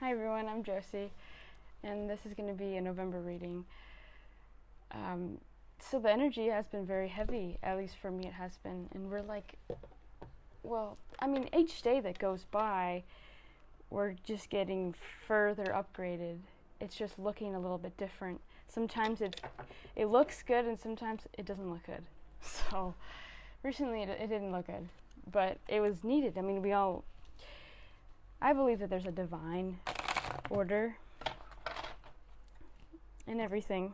Hi everyone, I'm Josie, and this is going to be a November reading. So the energy has been very heavy, at least for me it has been, and we're like, each day that goes by, we're just getting further upgraded. It's just looking a little bit different. Sometimes it looks good, and sometimes it doesn't look good. So recently it didn't look good, but it was needed. I believe that there's a divine order in everything.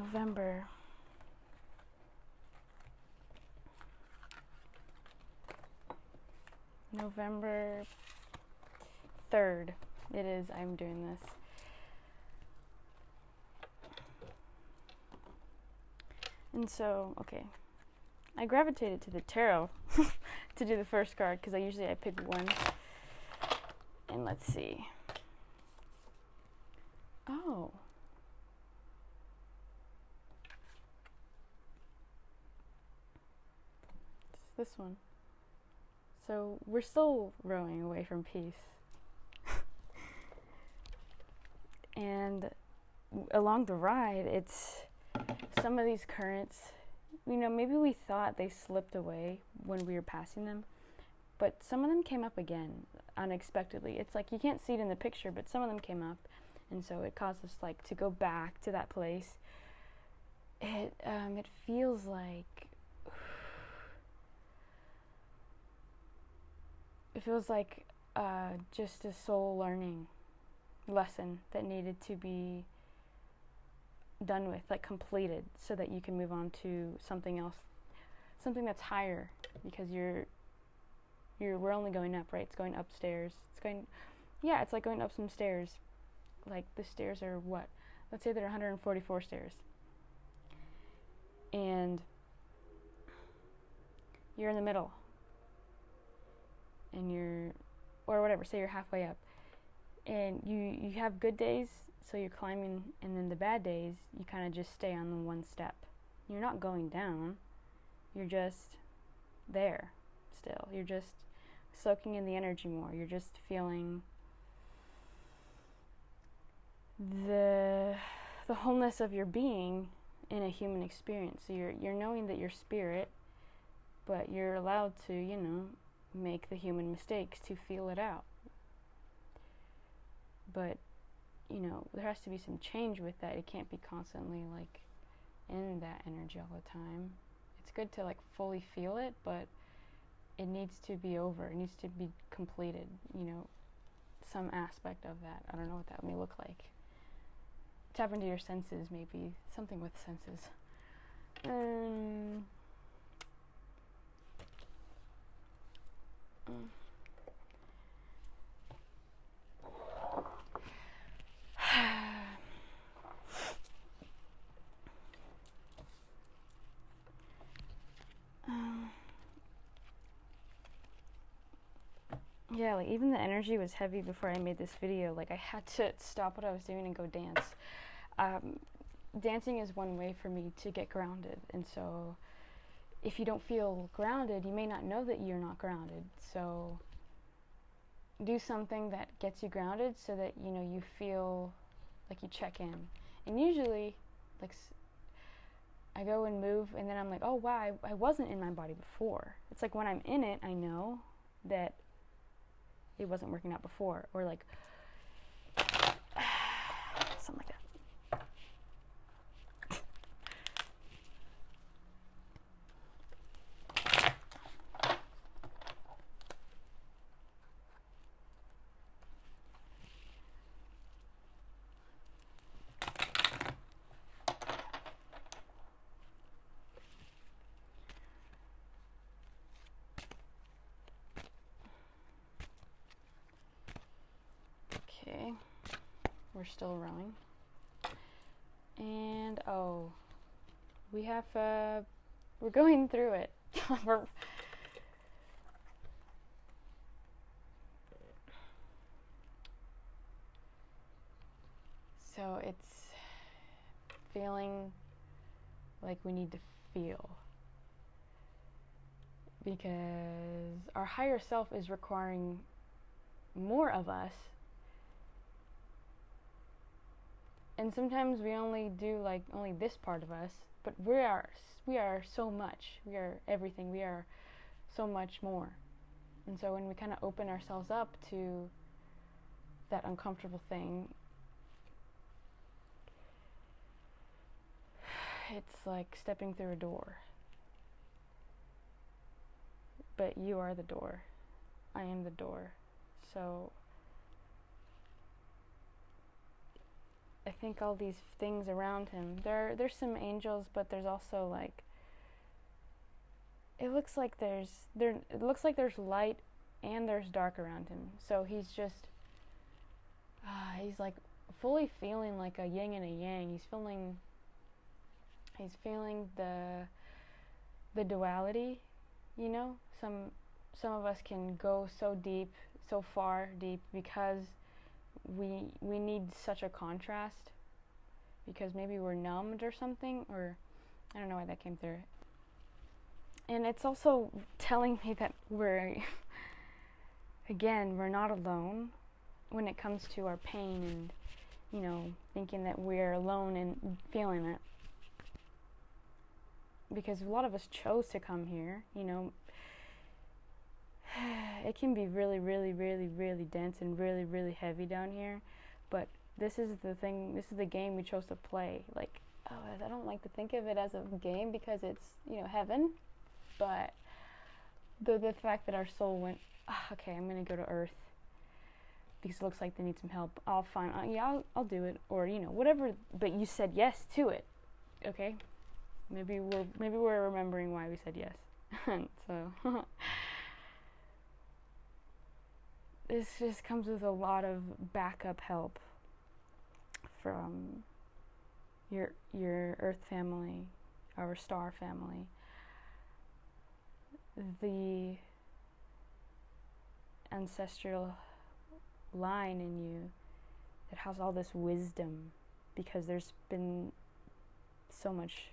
November 3rd. It is. I'm doing this. And so, okay, I gravitated to the tarot to do the first card because I pick one. And let's see. Oh. It's this one. So we're still rowing away from peace. And along the ride, it's some of these currents, maybe we thought they slipped away when we were passing them, but some of them came up again unexpectedly. It's like you can't see it in the picture, but some of them came up, and so it caused us to go back to that place. It feels like just a soul learning lesson that needed to be done with, completed, so that you can move on to something else, something that's higher, because we're only going up, right? It's going upstairs. It's like going up some stairs. Like the stairs are what? Let's say there are 144 stairs. And you're in the middle. And or whatever, say you're halfway up. And you have good days, so you're climbing, and then the bad days, you kind of just stay on the one step. You're not going down. You're just there still. You're just soaking in the energy more. You're just feeling the wholeness of your being in a human experience. So you're knowing that you're spirit, but you're allowed to, make the human mistakes to feel it out. But there has to be some change with that. It can't be constantly in that energy all the time. It's good to fully feel it, but it needs to be over. It needs to be completed. Some aspect of that. I don't know what that may look like. Tap into your senses, maybe something with senses. Yeah, even the energy was heavy before I made this video. I had to stop what I was doing and go dance. Dancing is one way for me to get grounded, and so if you don't feel grounded, you may not know that you're not grounded. So do something that gets you grounded so that you feel like you check in. And usually I go and move, and then I'm like, oh wow, I wasn't in my body before. It's like when I'm in it, I know that it wasn't working out before, or something like that. Okay, we're still rowing, and we're going through it. So feeling like we need to feel. Because our higher self is requiring more of us. And sometimes we only do like only this part of us, but we are so much. We are everything. We are so much more. And so when we kind of open ourselves up to that uncomfortable thing, it's like stepping through a door. But you are the door. I am the door. So I think all these things around him, there's some angels, but there's also like, it looks like there's light and there's dark around him. So he's just he's like fully feeling like a yin and a yang. He's feeling the duality, you know? Some of us can go so deep, so far deep, because we need such a contrast, because maybe we're numbed or something, or I don't know why that came through. And it's also telling me that we're not alone when it comes to our pain and, you know, thinking that we're alone and feeling it. Because a lot of us chose to come here, you know. It can be really, really, really, really dense and really, really heavy down here, but this is the thing, this is the game we chose to play. Like, I don't like to think of it as a game because it's, you know, heaven, but the fact that our soul went, okay, I'm gonna go to Earth because it looks like they need some help. I'll do it, or, you know, whatever. But you said yes to it, okay? Maybe we're remembering why we said yes. So this just comes with a lot of backup help from your Earth family, our star family, the ancestral line in you that has all this wisdom, because there's been so much.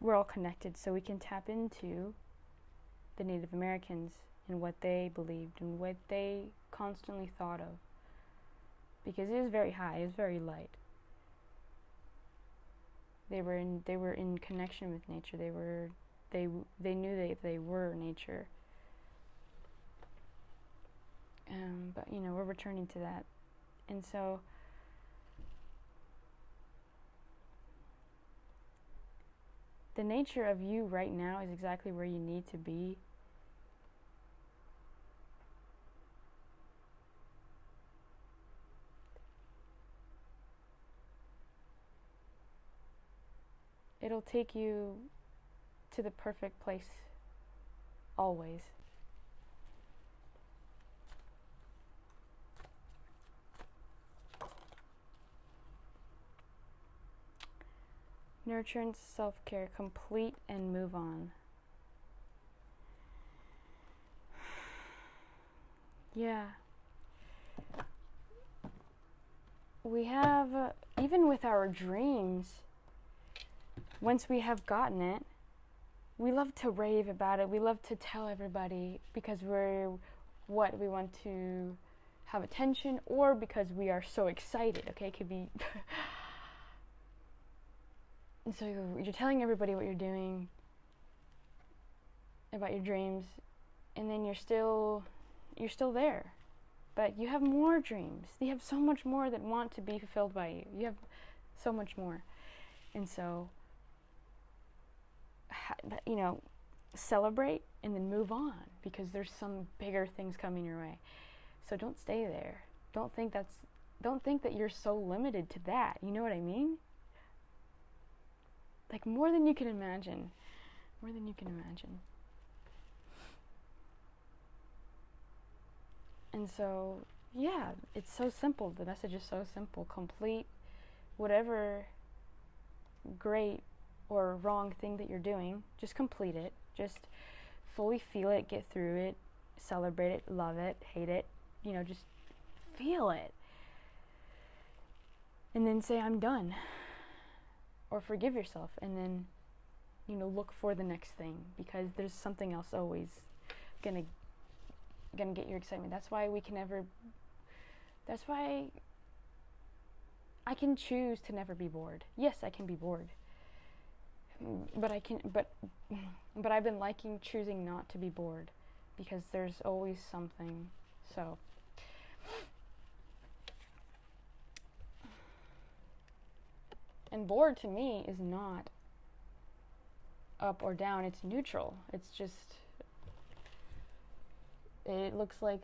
We're all connected, so we can tap into the Native Americans and what they believed and what they constantly thought of, because it was very high, it was very light. They were in connection with nature. They knew they were nature. But you know, we're returning to that, and so the nature of you right now is exactly where you need to be. It'll take you to the perfect place always. Nurture and self-care, complete and move on. Yeah. We have, even with our dreams, once we have gotten it, we love to rave about it. We love to tell everybody because we want to have attention, or because we are so excited, okay? It could be... And so you're telling everybody what you're doing, about your dreams, and then you're still there. But you have more dreams. You have so much more that want to be fulfilled by you. You have so much more. And so, you know, celebrate and then move on, because there's some bigger things coming your way. So don't stay there. Don't think that you're so limited to that. You know what I mean? Like, more than you can imagine. More than you can imagine. And so, yeah, it's so simple. The message is so simple. Complete whatever great or wrong thing that you're doing. Just complete it. Just fully feel it, get through it, celebrate it, love it, hate it. You know, just feel it. And then say, I'm done. Or forgive yourself, and then, look for the next thing, because there's something else always gonna get your excitement. That's why I can choose to never be bored. Yes, I can be bored. But I've been liking choosing not to be bored, because there's always something. So and bored to me is not up or down, it's neutral. It's just, it looks like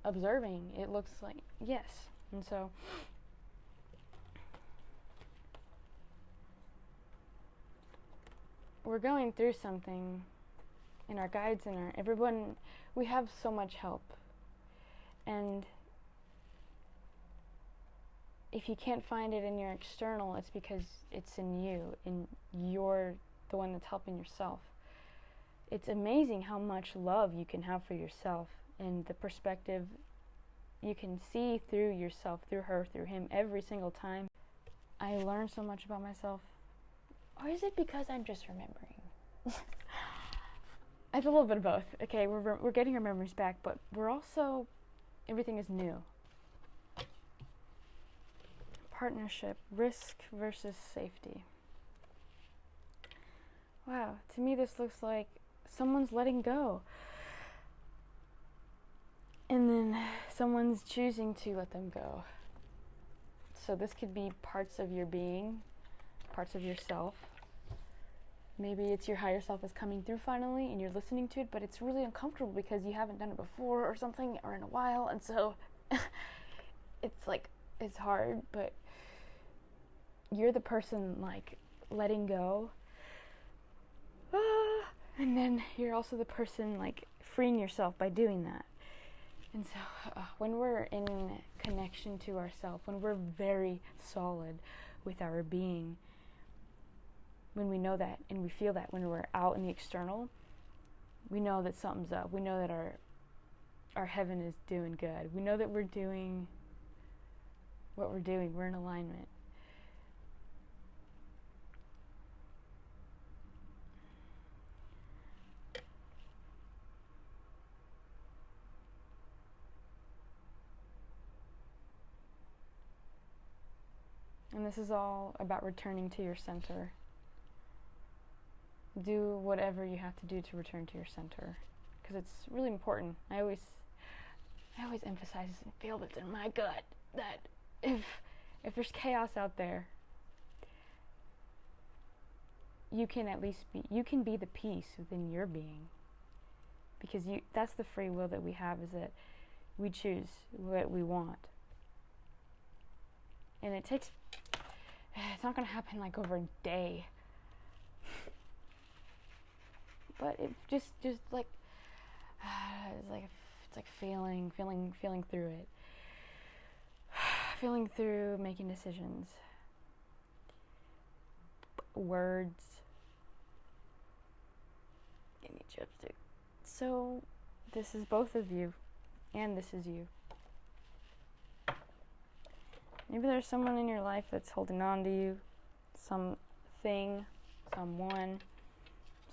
observing. It looks like, yes. And so we're going through something, and our guides and everyone, we have so much help. And if you can't find it in your external, it's because it's in you, and you're the one that's helping yourself. It's amazing how much love you can have for yourself, and the perspective you can see through yourself, through her, through him, every single time. I learn so much about myself. Or is it because I'm just remembering? It's a little bit of both. Okay, we're getting our memories back, but we're also, everything is new. Partnership, risk versus safety. Wow, to me this looks like someone's letting go. And then someone's choosing to let them go. So this could be parts of your being, parts of yourself. Maybe it's your higher self is coming through finally and you're listening to it, but it's really uncomfortable because you haven't done it before or something, or in a while, and so it's hard, but you're the person letting go. And then you're also the person freeing yourself by doing that. And so when we're in connection to ourselves, when we're very solid with our being, when we know that and we feel that, when we're out in the external, we know that something's up. We know that our heaven is doing good. We know that we're doing what we're doing. We're in alignment. And this is all about returning to your center. Do whatever you have to do to return to your center, because it's really important. I always emphasize and feel this in my gut that if there's chaos out there, you can be the peace within your being, because that's the free will that we have, is that we choose what we want. And it's not going to happen over a day. But it just it's like feeling through it. Feeling through making decisions. Words. Give me chipstick. So this is both of you, and this is you. Maybe there's someone in your life that's holding on to you, something, someone.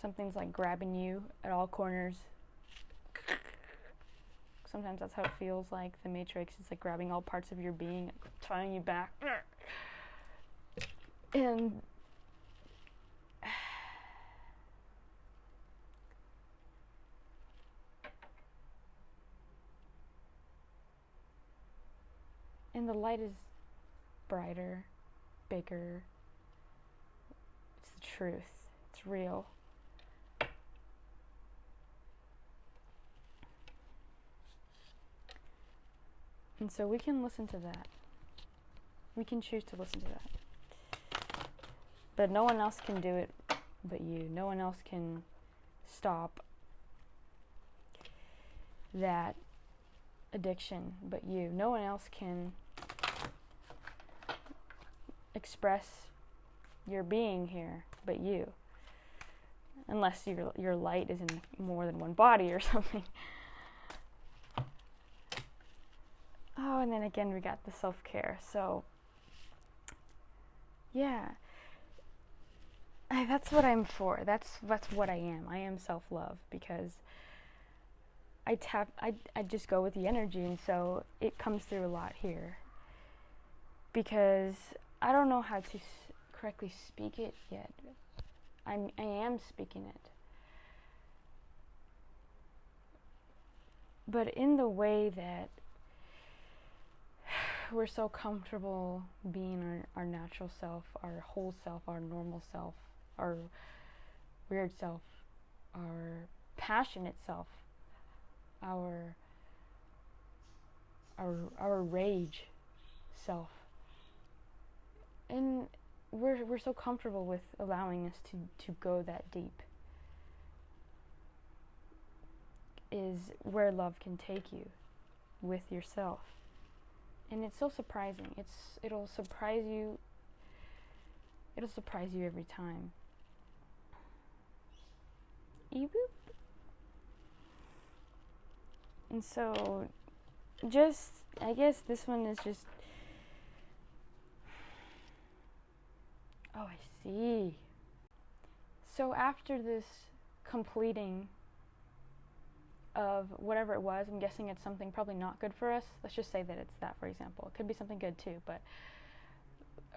Something's grabbing you at all corners. Sometimes that's how it feels like. The Matrix is grabbing all parts of your being, tying you back. And the light is brighter, bigger. It's the truth. It's real. And so we can listen to that. We can choose to listen to that. But no one else can do it but you. No one else can stop that addiction but you. No one else can express your being here but you. Unless your light is in more than one body or something. Oh, and then again we got the self-care. So Yeah. That's what I'm for. That's what I am. I am self-love because I just go with the energy, and so it comes through a lot here. Because I don't know how to correctly speak it yet. I am speaking it. But in the way that we're so comfortable being our natural self, our whole self, our normal self, our weird self, our passionate self, our rage self. And we're so comfortable with allowing us to go that deep. Is where love can take you with yourself. And it's so surprising. It'll surprise you every time. E-boop. And so I guess this one is just, oh, I see. So after this completing of whatever it was, I'm guessing it's something probably not good for us. Let's just say that it's that, for example. It could be something good too,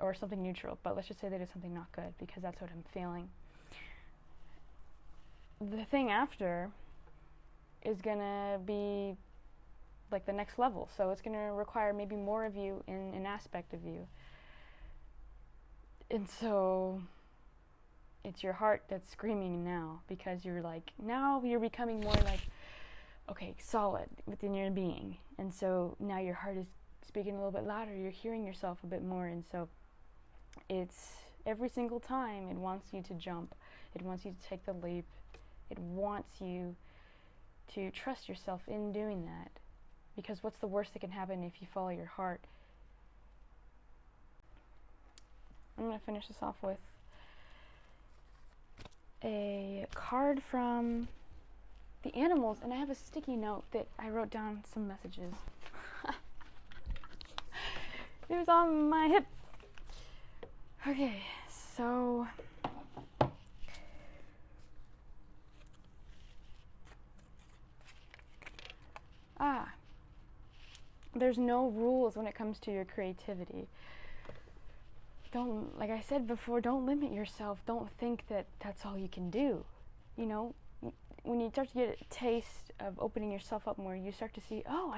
or something neutral, but let's just say that it's something not good because that's what I'm feeling. The thing after is gonna be like the next level, so it's gonna require maybe more of you in an aspect of you. And so it's your heart that's screaming now, because now you're becoming more like, okay, solid within your being. And so now your heart is speaking a little bit louder. You're hearing yourself a bit more. And so it's every single time it wants you to jump. It wants you to take the leap. It wants you to trust yourself in doing that. Because what's the worst that can happen if you follow your heart? I'm going to finish this off with a card from the animals, and I have a sticky note that I wrote down some messages. It was on my hip. Okay, so there's no rules when it comes to your creativity. Like I said before, don't limit yourself. Don't think that that's all you can do. You know, when you start to get a taste of opening yourself up more, you start to see, oh,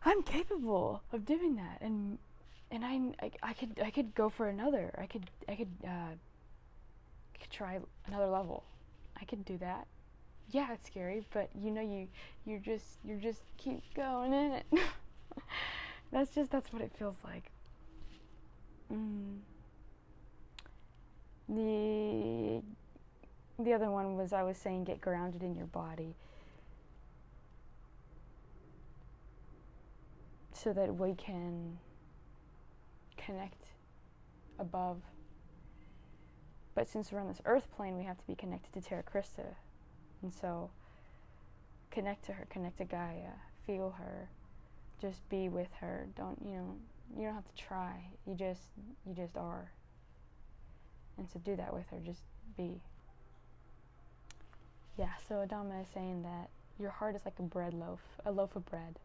I'm capable of doing that, and I could go for another. I could try another level. I could do that. Yeah, it's scary, but you just keep going in it. That's what it feels like. The other one was, I was saying, get grounded in your body, so that we can connect above. But since we're on this earth plane, we have to be connected to Terra Christa. And so connect to her, connect to Gaia, feel her, just be with her. You don't have to try. You just are. And so do that with her, just be. Yeah, so Adama is saying that your heart is like a loaf of bread.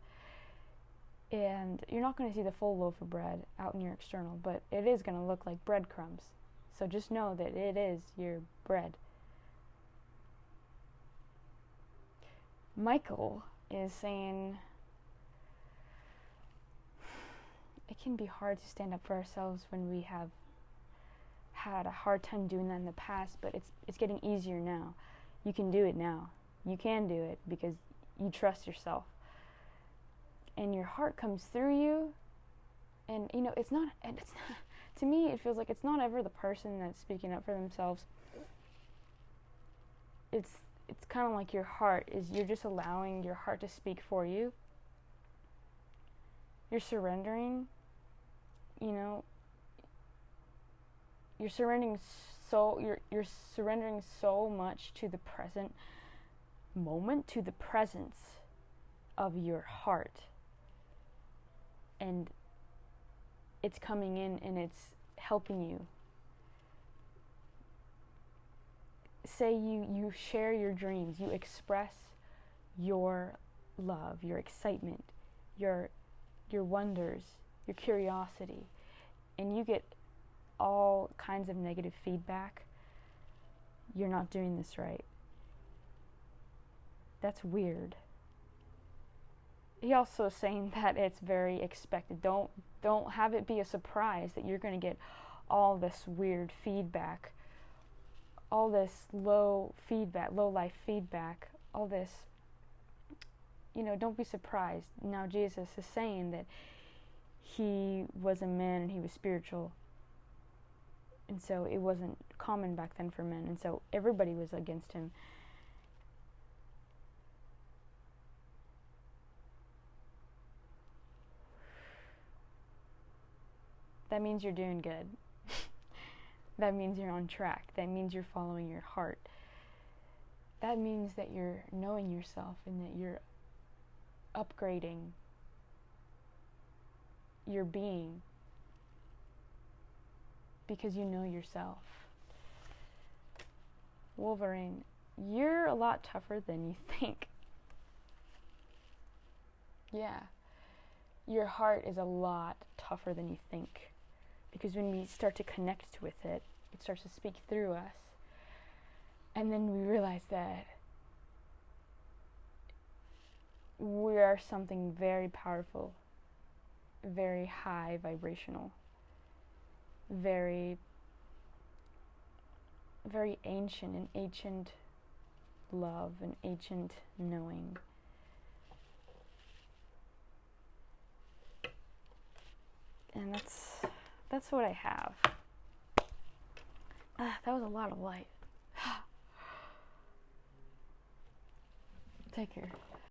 And you're not going to see the full loaf of bread out in your external, but it is going to look like breadcrumbs. So just know that it is your bread. Michael is saying it can be hard to stand up for ourselves when we have had a hard time doing that in the past, but it's getting easier now. You can do it now. You can do it because you trust yourself. And your heart comes through you, and it's not to me it feels like it's not ever the person that's speaking up for themselves. It's kind of like your heart you're just allowing your heart to speak for you. You're surrendering, you're surrendering you're surrendering so much to the present moment, to the presence of your heart. And it's coming in and it's helping you. Say you share your dreams, you express your love, your excitement, your wonders, your curiosity, and you get all kinds of negative feedback. You're not doing this right. That's weird. He also is saying that it's very expected. Don't have it be a surprise that you're going to get all this weird feedback, all this low life feedback, all this, don't be surprised. Now Jesus is saying that he was a man and he was spiritual. And so it wasn't common back then for men. And so everybody was against him. That means you're doing good. That means you're on track. That means you're following your heart. That means that you're knowing yourself and that you're upgrading your being because you know yourself. Wolverine, you're a lot tougher than you think. Yeah. Your heart is a lot tougher than you think. Because when we start to connect with it, it starts to speak through us. And then we realize that we are something very powerful, very high vibrational, very, very ancient, an ancient love, an ancient knowing. And that's what I have. That was a lot of light. Take care.